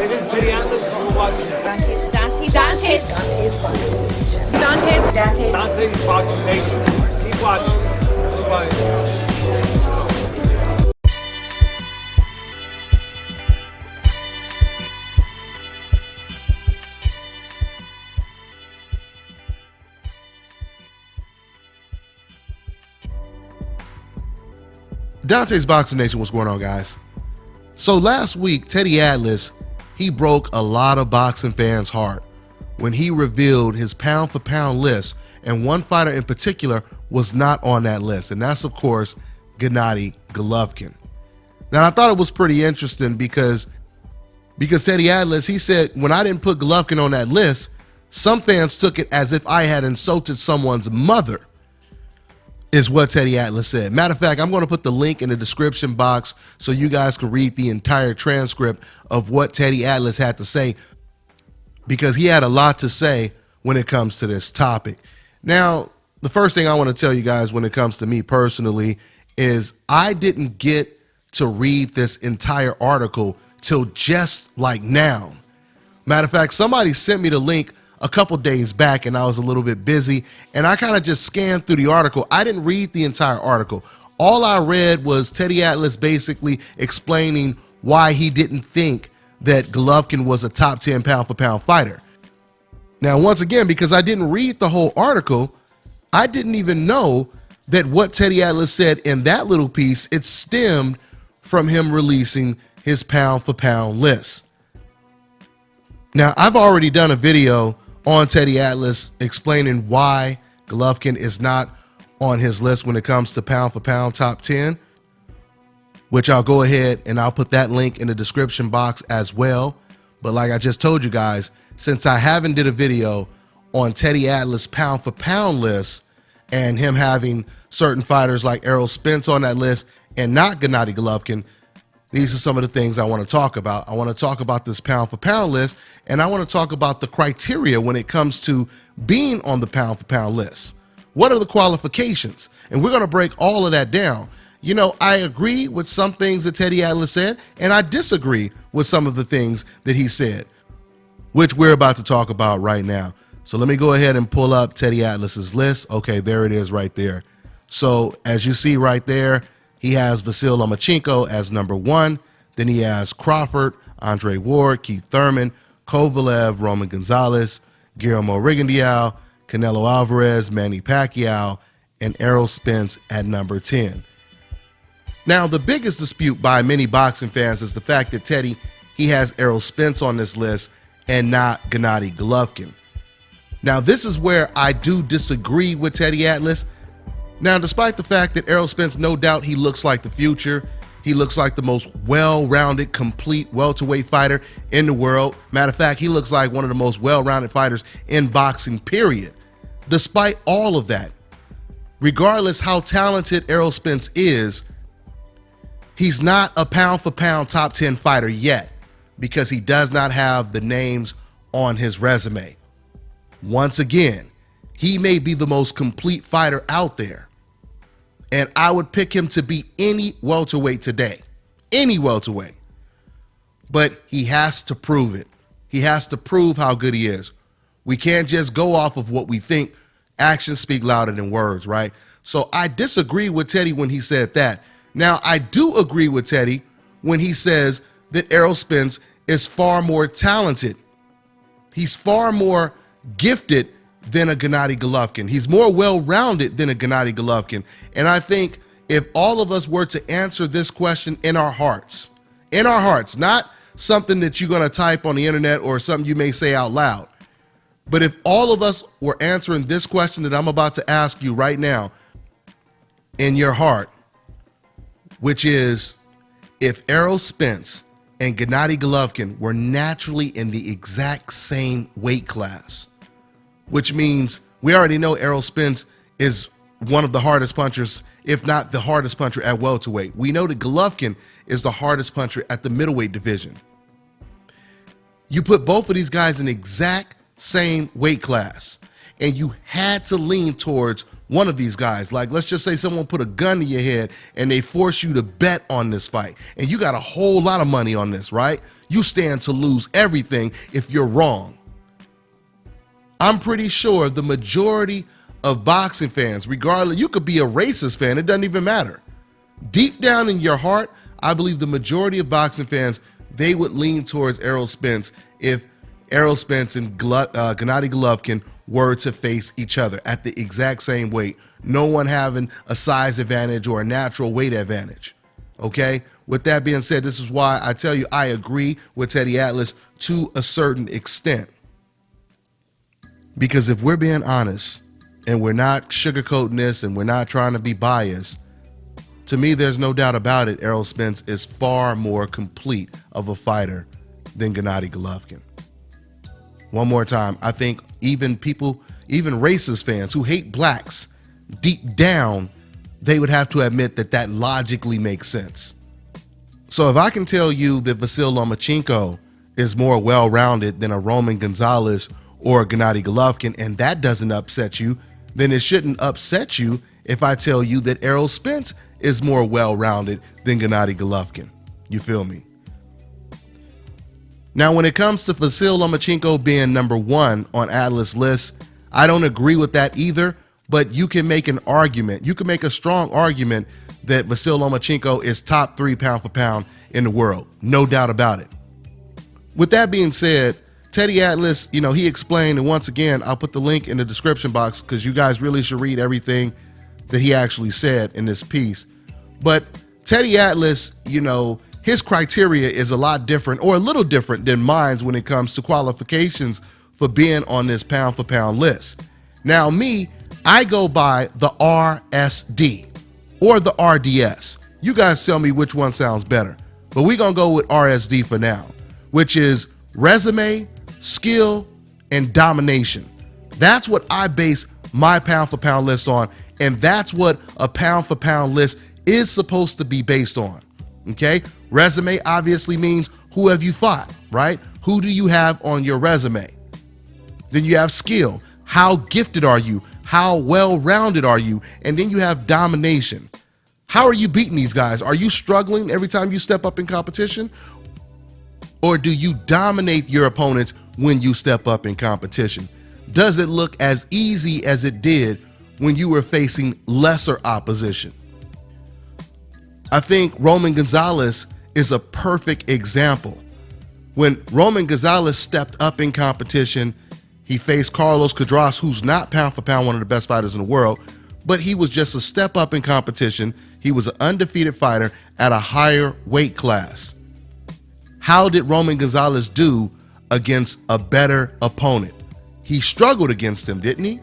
It is Teddy Atlas. You're watching Dante's Boxing Nation. Dante's Boxing Nation. Keep watching. Keep watching. Dante's Boxing Nation, what's going on, guys? So last week, Teddy Atlas, he broke a lot of boxing fans' heart when he revealed his pound-for-pound list, and one fighter in particular was not on that list, and that's, of course, Gennady Golovkin. Now, I thought it was pretty interesting because Teddy Atlas, he said, when I didn't put Golovkin on that list, some fans took it as if I had insulted someone's mother, is what Teddy Atlas said. Matter of fact, I'm going to put the link in the description box so you guys can read the entire transcript of what Teddy Atlas had to say, because he had a lot to say when it comes to this topic. Now, the first thing I want to tell you guys when it comes to me personally is I didn't get to read this entire article till just like now. Matter of fact, somebody sent me the link a couple days back and I was a little bit busy and I kind of just scanned through the article. I didn't read the entire article. All I read was Teddy Atlas basically explaining why he didn't think that Golovkin was a top 10 pound-for-pound fighter. Now, once again, because I didn't read the whole article, I didn't even know that what Teddy Atlas said in that little piece, it stemmed from him releasing his pound-for-pound list. Now, I've already done a video on Teddy Atlas explaining why Golovkin is not on his list when it comes to pound-for-pound top 10, which I'll go ahead and I'll put that link in the description box as well. But like I just told you guys, since I haven't did a video on Teddy Atlas pound-for-pound list and him having certain fighters like Errol, Spence on that list and not Gennady Golovkin, these are some of the things I want to talk about. I want to talk about this pound-for-pound list, and I want to talk about the criteria when it comes to being on the pound-for-pound list. What are the qualifications? And we're going to break all of that down. You know, I agree with some things that Teddy Atlas said, and I disagree with some of the things that he said, which we're about to talk about right now. So let me go ahead and pull up Teddy Atlas's list. Okay, there it is right there. So as you see right there, he has Vasyl Lomachenko as number 1. Then he has Crawford, Andre Ward, Keith Thurman, Kovalev, Roman Gonzalez, Guillermo Rigondeaux, Canelo Alvarez, Manny Pacquiao, and Errol Spence at number 10. Now, the biggest dispute by many boxing fans is the fact that Teddy, he has Errol Spence on this list and not Gennady Golovkin. Now, this is where I do disagree with Teddy Atlas. Now, despite the fact that Errol Spence, no doubt he looks like the future, he looks like the most well-rounded, complete welterweight fighter in the world. Matter of fact, he looks like one of the most well-rounded fighters in boxing, period. Despite all of that, regardless how talented Errol Spence is, he's not a pound-for-pound top 10 fighter yet because he does not have the names on his resume. Once again, he may be the most complete fighter out there. And I would pick him to be any welterweight today, any welterweight. But he has to prove it. He has to prove how good he is. We can't just go off of what we think. Actions speak louder than words, right? So I disagree with Teddy when he said that. Now, I do agree with Teddy when he says that Errol Spence is far more talented. He's far more gifted than a Gennady Golovkin. He's more well-rounded than a Gennady Golovkin. And I think if all of us were to answer this question in our hearts, not something that you're going to type on the internet or something you may say out loud, but if all of us were answering this question that I'm about to ask you right now in your heart, which is if Errol Spence and Gennady Golovkin were naturally in the exact same weight class, which means we already know Errol Spence is one of the hardest punchers, if not the hardest puncher at welterweight. We know that Golovkin is the hardest puncher at the middleweight division. You put both of these guys in the exact same weight class, and you had to lean towards one of these guys. Like, let's just say someone put a gun to your head and they force you to bet on this fight, and you got a whole lot of money on this, right? You stand to lose everything if you're wrong. I'm pretty sure the majority of boxing fans, regardless, you could be a racist fan, it doesn't even matter. Deep down in your heart, I believe the majority of boxing fans, they would lean towards Errol Spence if Errol Spence and Gennady Golovkin were to face each other at the exact same weight. No one having a size advantage or a natural weight advantage. Okay? With that being said, this is why I tell you I agree with Teddy Atlas to a certain extent. Because if we're being honest and we're not sugarcoating this and we're not trying to be biased, to me, there's no doubt about it, Errol Spence is far more complete of a fighter than Gennady Golovkin. One more time, I think even racist fans who hate blacks, deep down, they would have to admit that that logically makes sense. So if I can tell you that Vasyl Lomachenko is more well-rounded than a Roman Gonzalez or a Gennady Golovkin, and that doesn't upset you, then it shouldn't upset you if I tell you that Errol Spence is more well-rounded than Gennady Golovkin. You feel me? Now, when it comes to Vasyl Lomachenko being number one on Atlas' list, I don't agree with that either, but you can make an argument. You can make a strong argument that Vasyl Lomachenko is top 3 pound for pound in the world. No doubt about it. With that being said, Teddy Atlas, he explained, and once again, I'll put the link in the description box because you guys really should read everything that he actually said in this piece. But Teddy Atlas, his criteria is a lot different, or a little different than mine when it comes to qualifications for being on this pound for pound list. Now me, I go by the RSD or the RDS. You guys tell me which one sounds better, but we're gonna go with RSD for now, which is resume, skill, and domination. That's what I base my pound for pound list on, and that's what a pound for pound list is supposed to be based on. Okay? Resume obviously means who have you fought, right? Who do you have on your resume? Then you have skill. How gifted are you? How well-rounded are you? And then you have domination. How are you beating these guys? Are you struggling every time you step up in competition? Or do you dominate your opponents when you step up in competition? Does it look as easy as it did when you were facing lesser opposition? I think Roman Gonzalez is a perfect example. When Roman Gonzalez stepped up in competition, he faced Carlos Cedras, who's not pound for pound one of the best fighters in the world, but he was just a step up in competition. He was an undefeated fighter at a higher weight class. How did Roman Gonzalez do against a better opponent? He struggled against him, didn't he?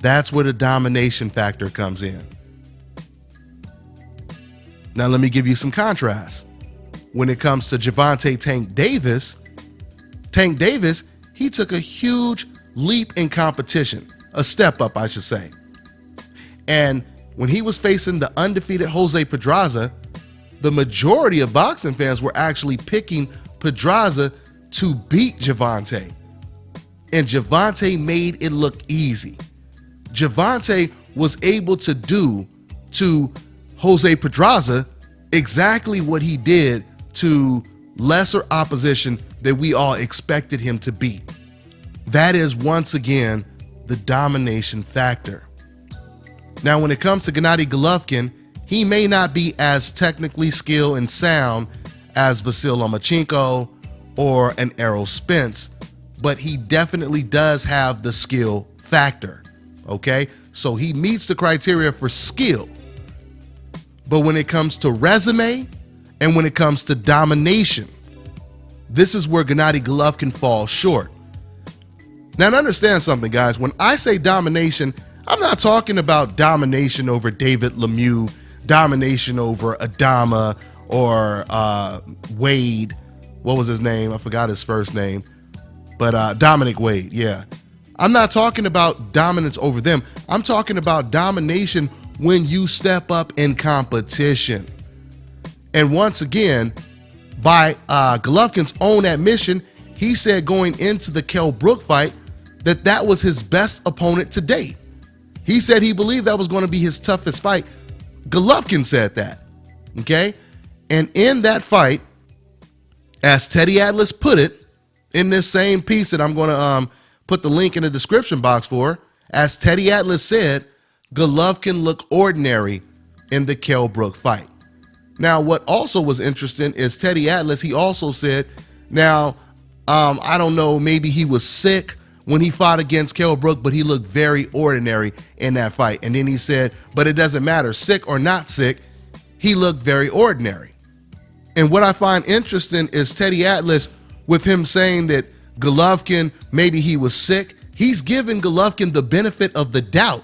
That's where the domination factor comes in. Now let me give you some contrast. When it comes to Gervonta Tank Davis, he took a huge leap in competition, a step up, I should say. And when he was facing the undefeated Jose Pedraza, the majority of boxing fans were actually picking Pedraza to beat Gervonta. And Gervonta made it look easy. Gervonta was able to do to Jose Pedraza exactly what he did to lesser opposition that we all expected him to beat. That is, once again, the domination factor. Now, when it comes to Gennady Golovkin, he may not be as technically skilled and sound as Vasyl Lomachenko or an Errol Spence, but he definitely does have the skill factor, okay? So he meets the criteria for skill. But when it comes to resume and when it comes to domination, this is where Gennady Golovkin falls short. Now, understand something, guys. When I say domination, I'm not talking about domination over David Lemieux, domination over Adama or Wade. What was his name? I forgot his first name. But Dominic Wade, yeah. I'm not talking about dominance over them. I'm talking about domination when you step up in competition. And once again, by Golovkin's own admission, he said going into the Kell Brook fight that was his best opponent to date. He said he believed that was going to be his toughest fight. Golovkin said that, okay? And in that fight, as Teddy Atlas put it in this same piece that I'm going to put the link in the description box for, as Teddy Atlas said, Golovkin looked ordinary in the Kell Brook fight. Now, what also was interesting is Teddy Atlas, he also said, now, I don't know, maybe he was sick when he fought against Kell Brook, but he looked very ordinary in that fight. And then he said, but it doesn't matter, sick or not sick, he looked very ordinary. And what I find interesting is Teddy Atlas, with him saying that Golovkin, maybe he was sick, he's giving Golovkin the benefit of the doubt.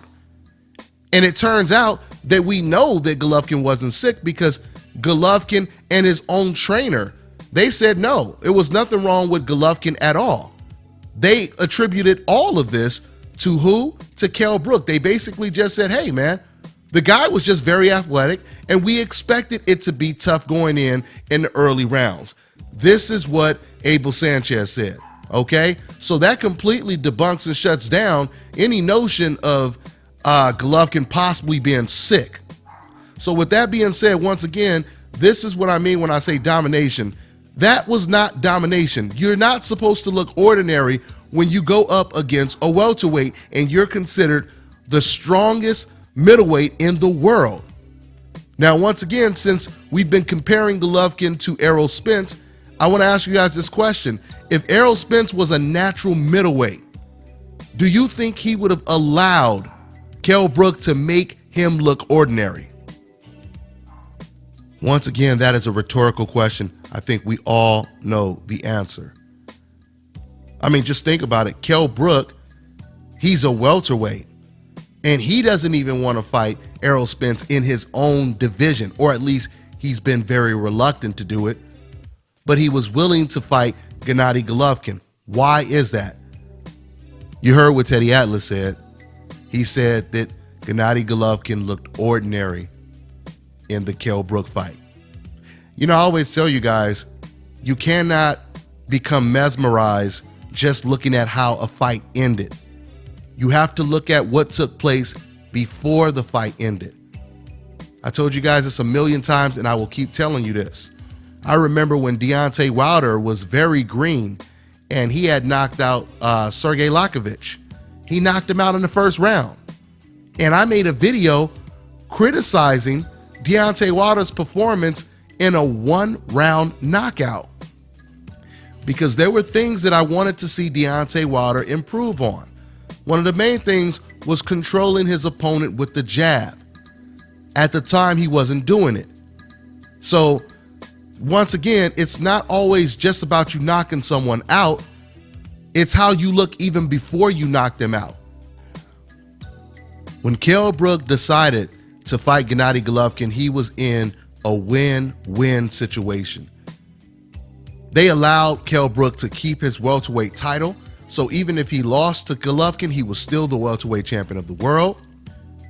And it turns out that we know that Golovkin wasn't sick because Golovkin and his own trainer, they said no, it was nothing wrong with Golovkin at all. They attributed all of this to who? To Kell Brook. They basically just said, hey man, the guy was just very athletic and we expected it to be tough going in the early rounds. This is what Abel Sanchez said, okay? So that completely debunks and shuts down any notion of Golovkin possibly being sick. So with that being said, once again, this is what I mean when I say domination. That was not domination. You're not supposed to look ordinary when you go up against a welterweight and you're considered the strongest middleweight in the world. Now, once again, since we've been comparing Golovkin to Errol Spence, I want to ask you guys this question. If Errol Spence was a natural middleweight, do you think he would have allowed Kell Brook to make him look ordinary? Once again, that is a rhetorical question. I think we all know the answer. I mean, just think about it. Kell Brook, he's a welterweight, and he doesn't even want to fight Errol Spence in his own division, or at least he's been very reluctant to do it. But he was willing to fight Gennady Golovkin. Why is that? You heard what Teddy Atlas said. He said that Gennady Golovkin looked ordinary in the Kell Brook fight. You know, I always tell you guys, you cannot become mesmerized just looking at how a fight ended. You have to look at what took place before the fight ended. I told you guys this a million times, and I will keep telling you this. I remember when Deontay Wilder was very green, and he had knocked out Sergey Lakovich. He knocked him out in the first round. And I made a video criticizing Deontay Wilder's performance in a one-round knockout because there were things that I wanted to see Deontay Wilder improve on. One of the main things was controlling his opponent with the jab. At the time, he wasn't doing it. So, once again, it's not always just about you knocking someone out. It's how you look even before you knock them out. When Kell Brook decided to fight Gennady Golovkin, he was in a win-win situation. They allowed Kell Brook to keep his welterweight title, so even if he lost to Golovkin, he was still the welterweight champion of the world.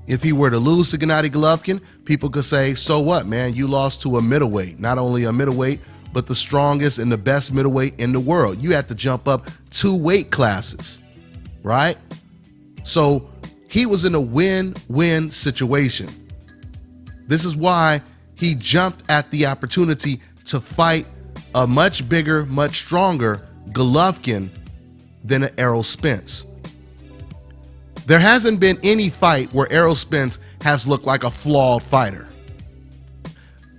If he were to lose to Gennady Golovkin, people could say, so what, man? You lost to a middleweight. Not only a middleweight, but the strongest and the best middleweight in the world. You had to jump up 2 weight classes, right? So he was in a win-win situation. This is why he jumped at the opportunity to fight a much bigger, much stronger Golovkin than an Errol Spence. There hasn't been any fight where Errol Spence has looked like a flawed fighter.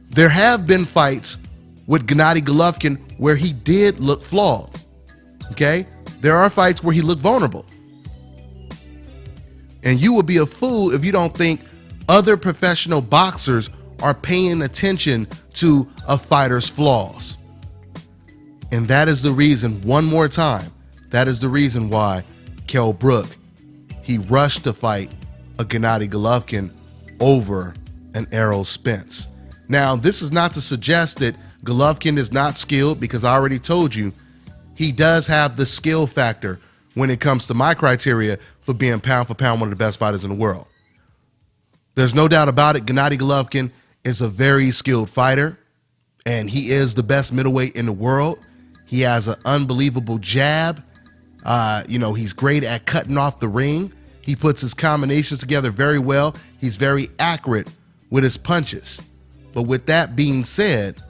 There have been fights with Gennady Golovkin where he did look flawed, okay? There are fights where he looked vulnerable. And you would be a fool if you don't think other professional boxers are paying attention to a fighter's flaws. And that is the reason, one more time, that is the reason why Kell Brook, he rushed to fight a Gennady Golovkin over an Errol Spence. Now, this is not to suggest that Golovkin is not skilled, because I already told you he does have the skill factor when it comes to my criteria for being pound for pound one of the best fighters in the world. There's no doubt about it. Gennady Golovkin is a very skilled fighter, and he is the best middleweight in the world. He has an unbelievable jab. He's great at cutting off the ring. He puts his combinations together very well. He's very accurate with his punches. But with that being said,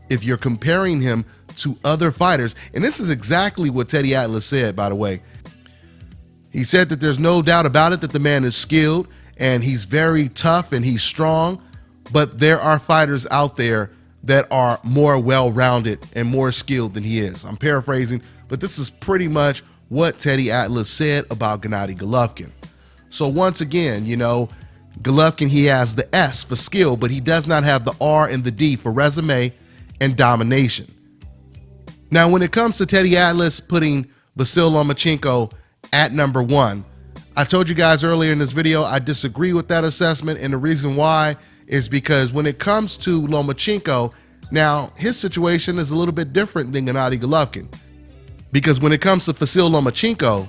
if you're comparing him to other fighters, and this is exactly what Teddy Atlas said, by the way. He said that there's no doubt about it that the man is skilled and he's very tough and he's strong, but there are fighters out there that are more well-rounded and more skilled than he is. I'm paraphrasing, but this is pretty much what Teddy Atlas said about Gennady Golovkin. So once again, you know, Golovkin, he has the S for skill, but he does not have the R and the D for resume and domination. Now, when it comes to Teddy Atlas putting Vasyl Lomachenko at number 1, I told you guys earlier in this video, I disagree with that assessment, and the reason why is because when it comes to Lomachenko, now his situation is a little bit different than Gennady Golovkin, because when it comes to Vasyl Lomachenko,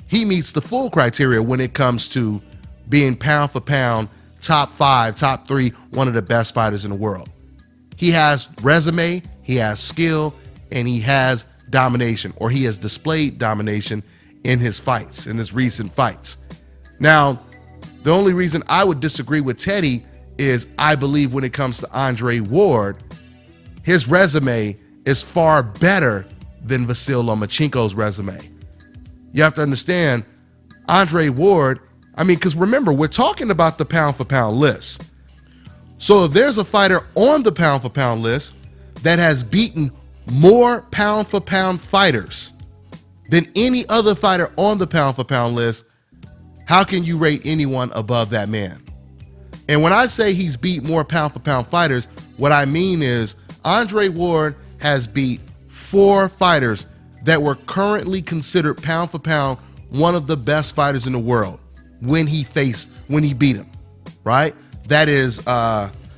he meets the full criteria when it comes to being pound for pound, top 5, top 3, one of the best fighters in the world. He has resume, he has skill, and he has domination, or he has displayed domination in his fights, in his recent fights. Now, the only reason I would disagree with Teddy is I believe when it comes to Andre Ward, his resume is far better than Vasyl Lomachenko's resume. You have to understand, Andre Ward, I mean, because remember, we're talking about the pound for pound list. So if there's a fighter on the pound for pound list that has beaten more pound for pound fighters than any other fighter on the pound for pound list, how can you rate anyone above that man? And when I say he's beat more pound for pound fighters, what I mean is Andre Ward has beat 4 fighters that were currently considered pound for pound one of the best fighters in the world when he beat him, right? That is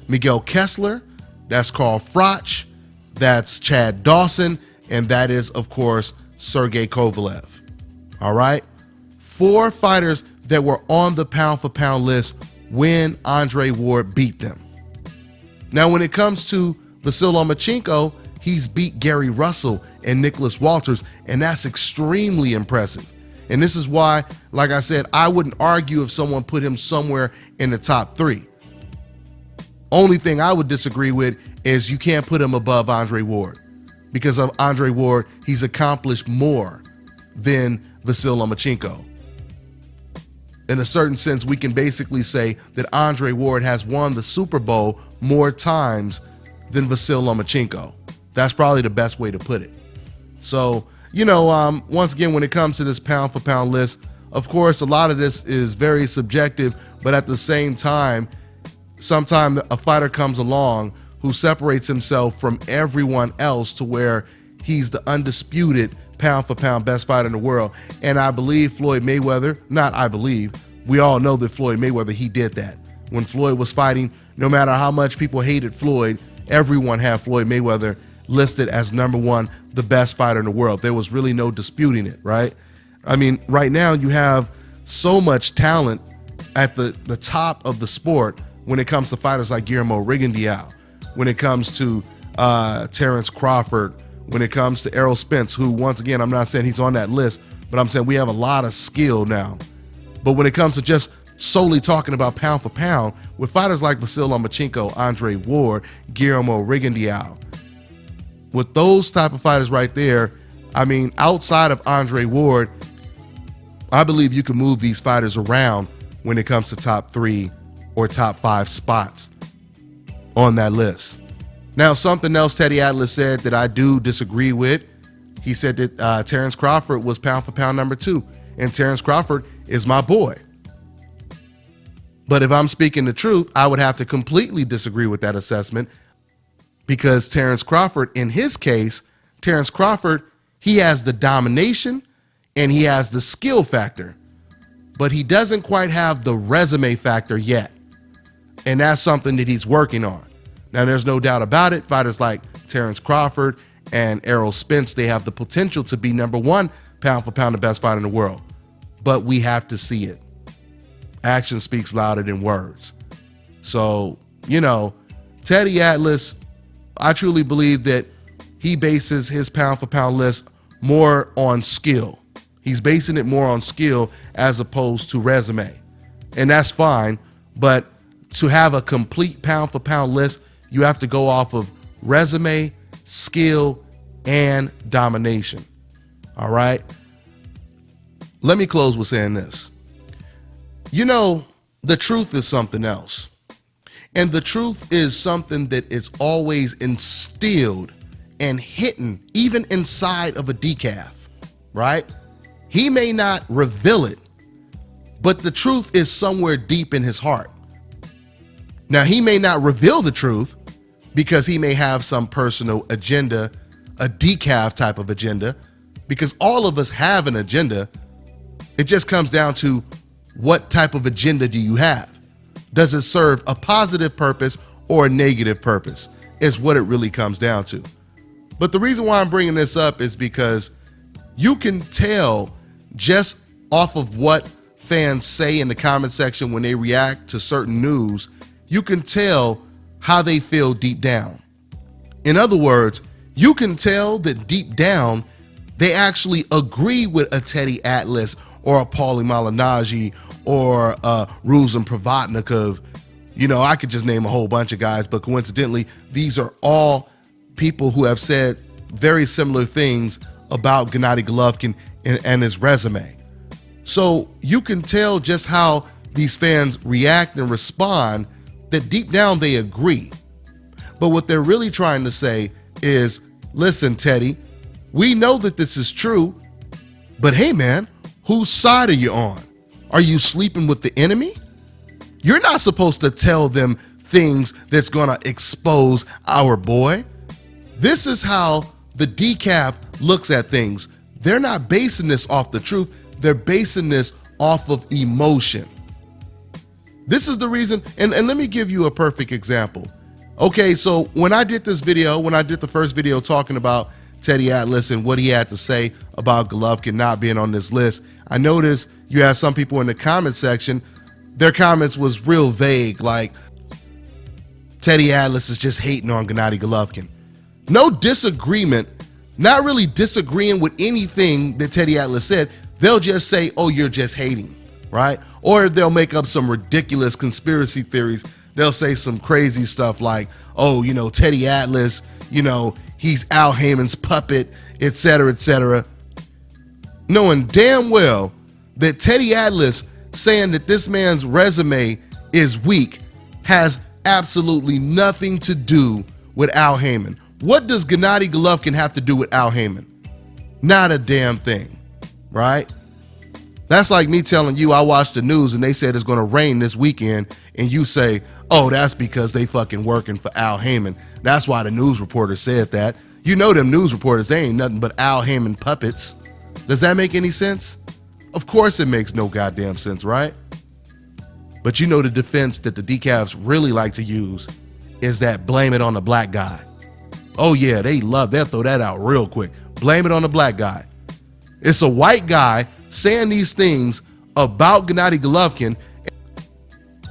Miguel Kessler, that's Carl Froch, that's Chad Dawson, and that is, of course, Sergey Kovalev. All right? 4 fighters that were on the pound for pound list when Andre Ward beat them. Now, when it comes to Vasyl Lomachenko, he's beat Gary Russell and Nicholas Walters, and that's extremely impressive. And this is why, like I said, I wouldn't argue if someone put him somewhere in the top 3. Only thing I would disagree with is you can't put him above Andre Ward. Because of Andre Ward, he's accomplished more than Vasyl Lomachenko. In a certain sense, we can basically say that Andre Ward has won the Super Bowl more times than Vasyl Lomachenko. That's probably the best way to put it. So, you know, once again, when it comes to this pound for pound list, of course, a lot of this is very subjective, but at the same time, sometimes a fighter comes along who separates himself from everyone else to where he's the undisputed pound for pound best fighter in the world. And I believe Floyd Mayweather, not I believe, we all know that Floyd Mayweather, he did that. When Floyd was fighting, no matter how much people hated Floyd, everyone had Floyd Mayweather listed as number 1, the best fighter in the world. There was really no disputing it, right? I mean, right now you have so much talent at the top of the sport when it comes to fighters like Guillermo Rigondeaux, when it comes to Terrence Crawford, when it comes to Errol Spence, who, once again, I'm not saying he's on that list, but I'm saying we have a lot of skill now. But when it comes to just solely talking about pound for pound, with fighters like Vasyl Lomachenko, Andre Ward, Guillermo Rigondeaux, with those type of fighters right there, I mean, outside of Andre Ward, I believe you can move these fighters around when it comes to top 3 or top 5 spots on that list. Now, something else Teddy Atlas said that I do disagree with, he said that Terrence Crawford was pound for pound number 2, and Terrence Crawford is my boy. But if I'm speaking the truth, I would have to completely disagree with that assessment, because Terrence Crawford, in his case, Terrence Crawford, he has the domination and he has the skill factor, but he doesn't quite have the resume factor yet. And that's something that he's working on. Now, there's no doubt about it. Fighters like Terrence Crawford and Errol Spence, they have the potential to be number 1 pound for pound the best fighter in the world. But we have to see it. Action speaks louder than words. So, you know, Teddy Atlas, I truly believe that he bases his pound for pound list more on skill. He's basing it more on skill as opposed to resume. And that's fine, but to have a complete pound for pound list, you have to go off of resume, skill, and domination. All right? Let me close with saying this. You know, the truth is something else. And the truth is something that is always instilled and hidden even inside of a decaf, right? He may not reveal it, but the truth is somewhere deep in his heart. Now, he may not reveal the truth because he may have some personal agenda, a decaf type of agenda, because all of us have an agenda. It just comes down to what type of agenda do you have? Does it serve a positive purpose or a negative purpose? Is what it really comes down to. But the reason why I'm bringing this up is because you can tell just off of what fans say in the comment section when they react to certain news, you can tell how they feel deep down. In other words, you can tell that deep down, they actually agree with a Teddy Atlas or a Paulie Malignaggi or Ruslan Provodnikov. You know, I could just name a whole bunch of guys, but coincidentally, these are all people who have said very similar things about Gennady Golovkin and his resume. So you can tell just how these fans react and respond, that deep down they agree. But what they're really trying to say is, listen, Teddy, we know that this is true, but hey, man, whose side are you on? Are you sleeping with the enemy? You're not supposed to tell them things that's going to expose our boy. This is how the decaf looks at things. They're not basing this off the truth. They're basing this off of emotion. This is the reason, and let me give you a perfect example. Okay, so when I did this video, when I did the first video talking about Teddy Atlas and what he had to say about Golovkin not being on this list, I noticed you had some people in the comment section, their comments was real vague, like Teddy Atlas is just hating on Gennady Golovkin. No disagreement, not really disagreeing with anything that Teddy Atlas said. They'll just say, oh, you're just hating, right? Or they'll make up some ridiculous conspiracy theories. They'll say some crazy stuff like, oh, you know, Teddy Atlas, you know, he's Al Heyman's puppet, etc., knowing damn well that Teddy Atlas saying that this man's resume is weak has absolutely nothing to do with Al Heyman. What does Gennady Golovkin have to do with Al Heyman? Not a damn thing, right? That's like me telling you I watched the news and they said it's going to rain this weekend, and you say, oh, that's because they fucking working for Al Heyman. That's why the news reporter said that. You know them news reporters, they ain't nothing but Al Heyman puppets. Does that make any sense? Of course it makes no goddamn sense, right? But you know the defense that the decafs really like to use is that blame it on the black guy. Oh yeah, they'll throw that out real quick. Blame it on the black guy. It's a white guy saying these things about Gennady Golovkin,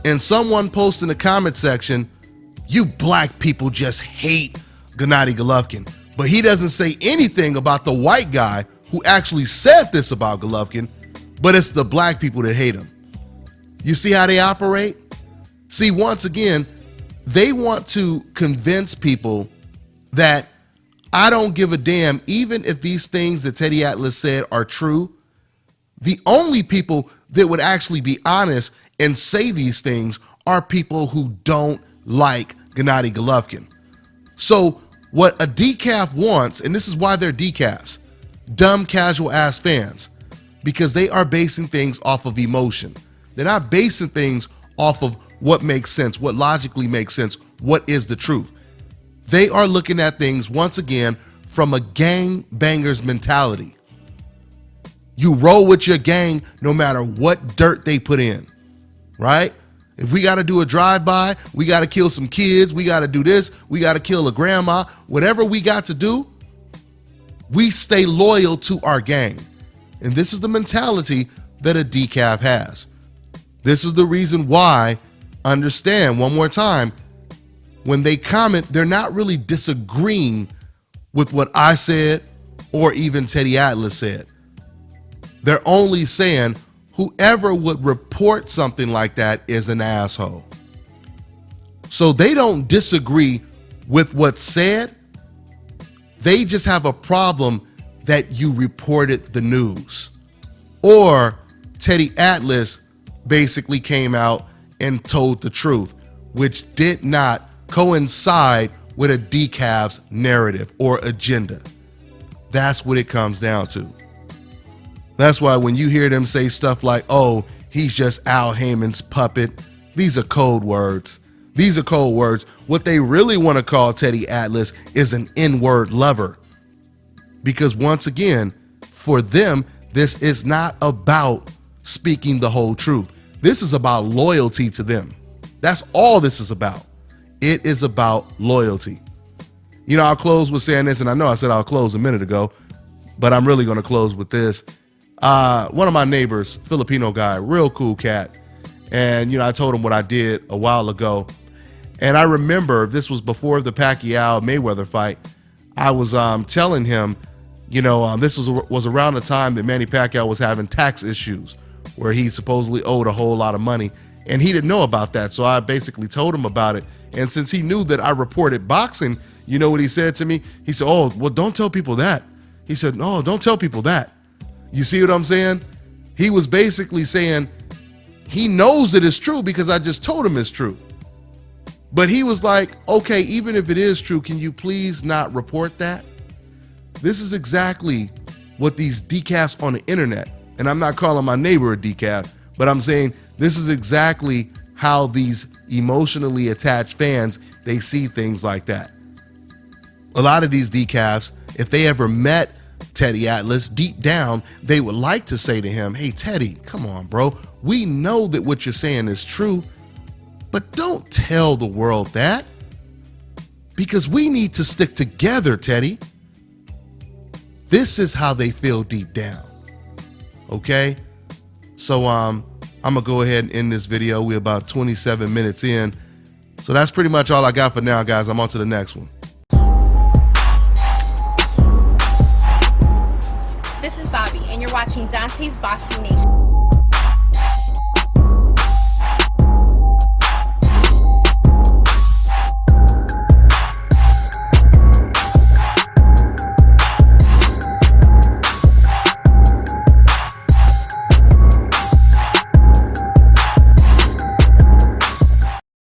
and someone posts in the comment section, you black people just hate Gennady Golovkin. But he doesn't say anything about the white guy who actually said this about Golovkin, but it's the black people that hate him. You see how they operate? See, once again, they want to convince people that I don't give a damn, even if these things that Teddy Atlas said are true. The only people that would actually be honest and say these things are people who don't like Gennady Golovkin. So what a decaf wants, and this is why they're decafs, dumb casual ass fans, because they are basing things off of emotion. They're not basing things off of what makes sense, what logically makes sense, what is the truth. They are looking at things, once again, from a gang banger's mentality. You roll with your gang no matter what dirt they put in, right? If we got to do a drive-by, we got to kill some kids, we got to do this, we got to kill a grandma, whatever we got to do, we stay loyal to our gang. And this is the mentality that a decaf has. This is the reason why, understand one more time, when they comment, they're not really disagreeing with what I said or even Teddy Atlas said. They're only saying whoever would report something like that is an asshole. So they don't disagree with what's said. They just have a problem that you reported the news. Or Teddy Atlas basically came out and told the truth, which did not coincide with a decaf's narrative or agenda. That's what it comes down to. That's why when you hear them say stuff like, oh, he's just Al Heyman's puppet, these are code words. These are code words. What they really want to call Teddy Atlas is an N-word lover. Because once again, for them, this is not about speaking the whole truth. This is about loyalty to them. That's all this is about. It is about loyalty. You know, I'll close with saying this, and I know I said I'll close a minute ago, but I'm really going to close with this. One of my neighbors, Filipino guy, real cool cat. And, you know, I told him what I did a while ago. And I remember this was before the Pacquiao-Mayweather fight. I was telling him, you know, this was around the time that Manny Pacquiao was having tax issues where he supposedly owed a whole lot of money. And he didn't know about that. So I basically told him about it. And since he knew that I reported boxing, you know what he said to me? He said, oh, well, don't tell people that. He said, no, don't tell people that. You see what I'm saying? He was basically saying he knows that it's true because I just told him it's true. But he was like, okay, even if it is true, can you please not report that? This is exactly what these decafs on the internet, and I'm not calling my neighbor a decaf, but I'm saying this is exactly how these emotionally attached fans, they see things like that. A lot of these decafs, if they ever met Teddy Atlas, deep down, they would like to say to him, hey, Teddy, come on, bro. We know that what you're saying is true, but don't tell the world that, because we need to stick together, Teddy. This is how they feel deep down. Okay? So I'm gonna go ahead and end this video. We're about 27 minutes in. So that's pretty much all I got for now, guys. I'm on to the next one. This is Bobby, and you're watching Dante's Boxing Nation.